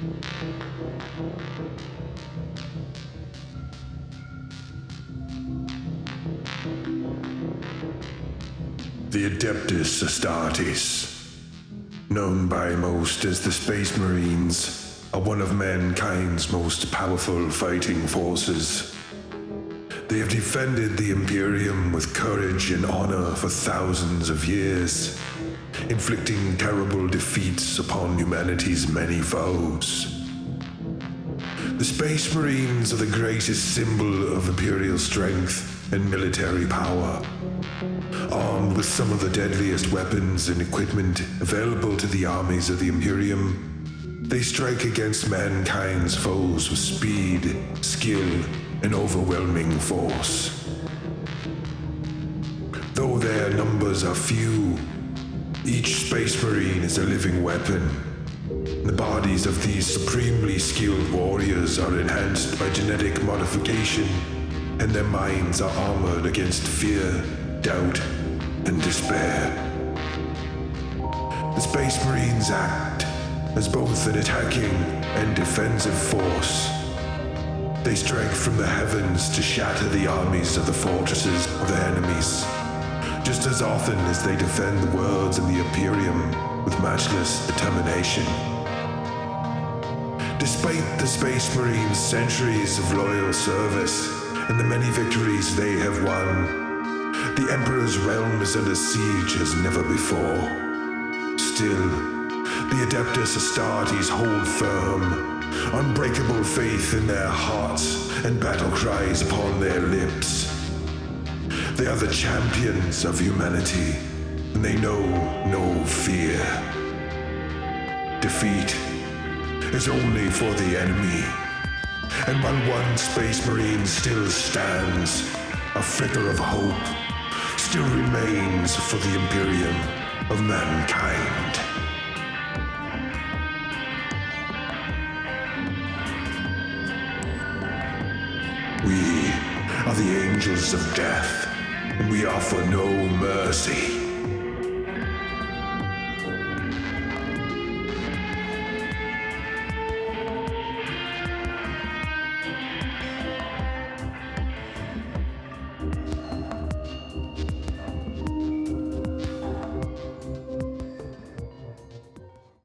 The Adeptus Astartes, known by most as the Space Marines, are one of mankind's most powerful fighting forces. They have defended the Imperium with courage and honor for thousands of years, inflicting terrible defeats upon humanity's many foes. The Space Marines are the greatest symbol of Imperial strength and military power. Armed with some of the deadliest weapons and equipment available to the armies of the Imperium, they strike against mankind's foes with speed, skill, and overwhelming force. Though their numbers are few, each Space Marine is a living weapon. The bodies of these supremely skilled warriors are enhanced by genetic modification, and their minds are armored against fear, doubt, and despair. The Space Marines act as both an attacking and defensive force. They strike from the heavens to shatter the armies of the fortresses of their enemies, just as often as they defend the worlds and the Imperium with matchless determination. Despite the Space Marines' centuries of loyal service and the many victories they have won, the Emperor's realm is under siege as never before. Still, the Adeptus Astartes hold firm, unbreakable faith in their hearts and battle cries upon their lips. They are the champions of humanity, and they know no fear. Defeat is only for the enemy, and while one Space Marine still stands, a flicker of hope still remains for the Imperium of mankind. We are the Angels of Death, and we offer no mercy.